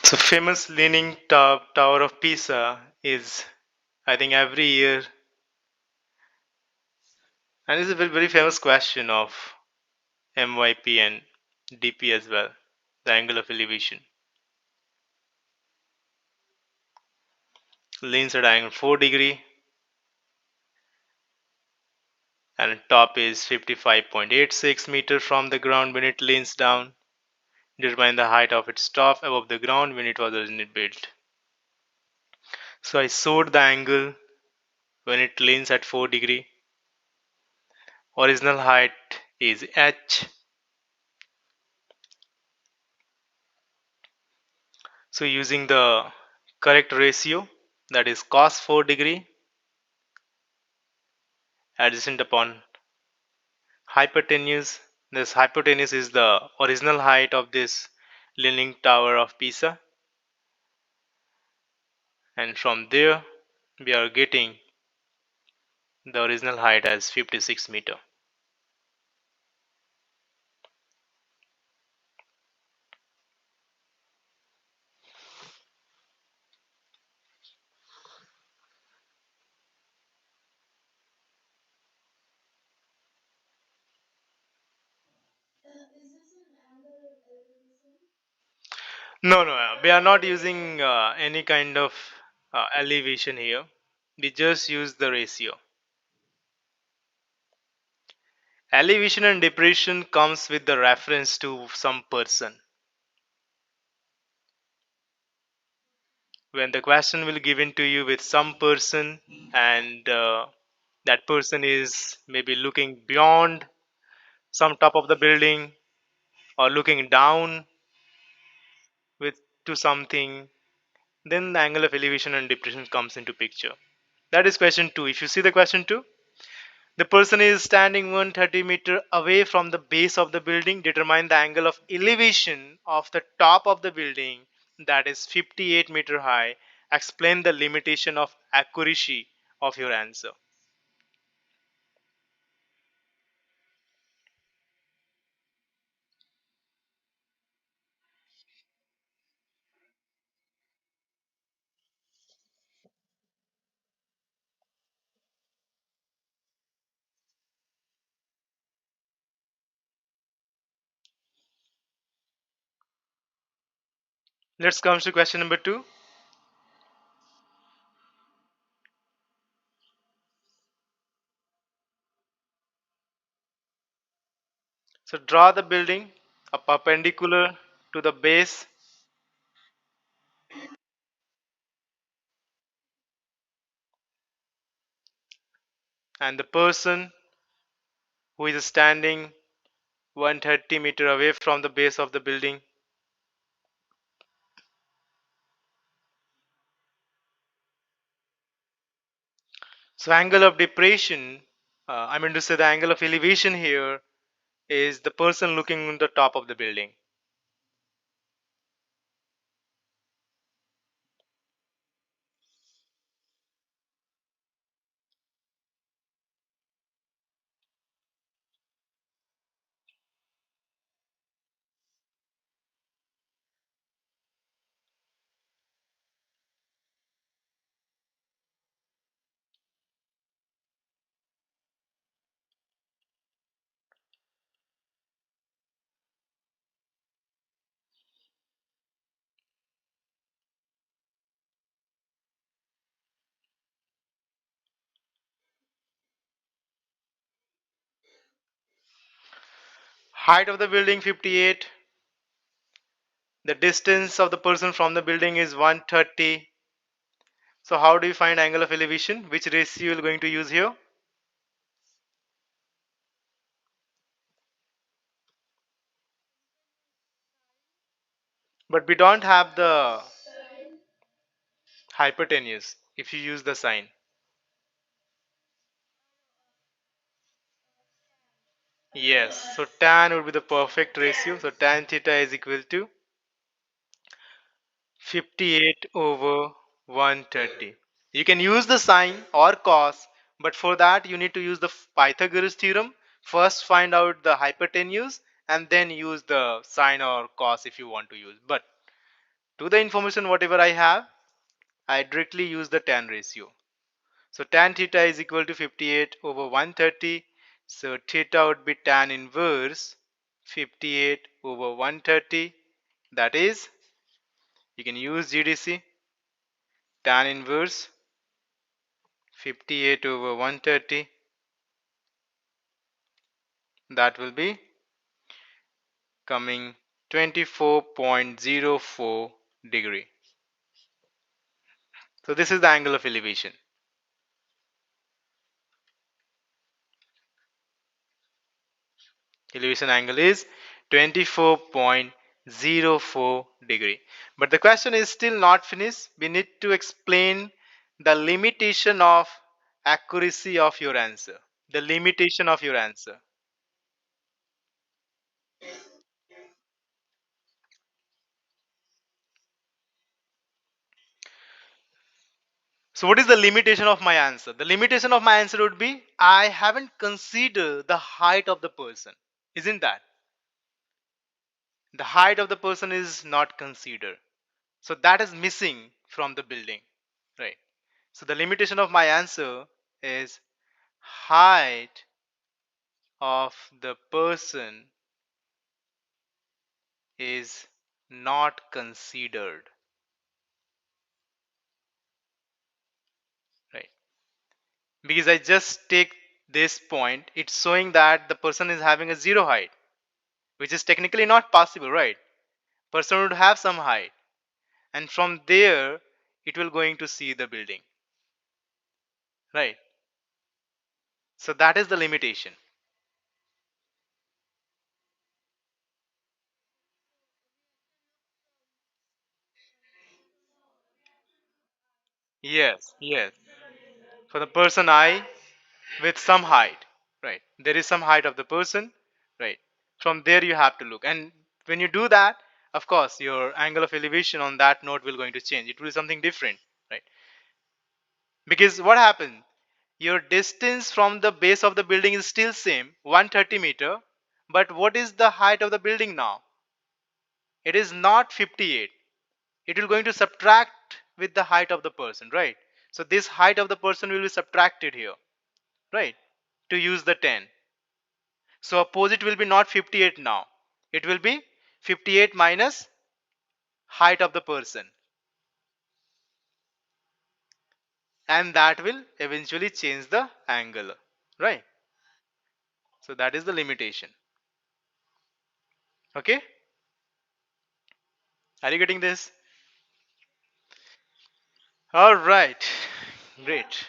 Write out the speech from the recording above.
So famous leaning tower of Pisa is, I think, every year, and it's a very famous question of MYP and DP as well, the angle of elevation. Leans at angle 4 degree, and top is 55.86 meter from the ground when it leans down. Determine the height of its top above the ground when it was originally built. So I showed the angle when it leans at 4 degree. Original height is h. So using the correct ratio, that is cos 4 degree adjacent upon hypotenuse. This hypotenuse is the original height of this leaning tower of Pisa, and from there we are getting the original height as 56 meter. No, we are not using any kind of elevation here. We just use the ratio. Elevation and depression comes with the reference to some person. When the question will given to you with some person, and that person is maybe looking beyond some top of the building or looking down with to something, then the angle of elevation and depression comes into picture. That is question 2. If you see the question 2, the person is standing 130-meter away from the base of the building. Determine the angle of elevation of the top of the building, that is 58-meter high. Explain the limitation of accuracy of your answer. Let's come to question number 2. So draw the building a perpendicular to the base, and the person who is standing 130-meter away from the base of the building. So angle of depression, I mean to say the angle of elevation here is the person looking on the top of the building. Height of the building 58. The distance of the person from the building is 130. So how do you find angle of elevation? Which ratio you are going to use here? But we don't have the hypotenuse if you use the sine. Yes, so tan would be the perfect ratio. So tan theta is equal to 58 over 130. You can use the sine or cos, But for that, you need to use the Pythagoras theorem. First, find out the hypotenuse and then use the sine or cos if you want to use. But to the information, whatever I have, I directly use the tan ratio. So tan theta is equal to 58 over 130. So theta would be tan inverse 58 over 130. That is, you can use GDC, tan inverse 58 over 130. That will be coming 24.04 degree. So this is the angle of elevation. Elevation angle is 24.04 degree. But the question is still not finished. We need to explain the limitation of accuracy of your answer. The limitation of your answer. So what is the limitation of my answer? The limitation of my answer would be I haven't considered the height of the person. Isn't that? The height of the person is not considered. So that is missing from the building. Right. So the limitation of my answer is height of the person is not considered. Right. Because I just take this point, it's showing that the person is having a zero height, which is technically not possible, right? Person would have some height, and from there it will going to see the building, right? So that is the limitation. Yes, yes. For the person I with some height, right? There is some height of the person, right? From there you have to look, and when you do that, of course your angle of elevation on that note will going to change. It will be something different, right? Because what happened, your distance from the base of the building is still same 130 meter, but what is the height of the building now? It is not 58. It will going to subtract with the height of the person, right? So this height of the person will be subtracted here, right, to use the 10. So opposite will be not 58 now. It will be 58 minus height of the person. And that will eventually change the angle. Right? So that is the limitation. Okay? Are you getting this? Alright. Great.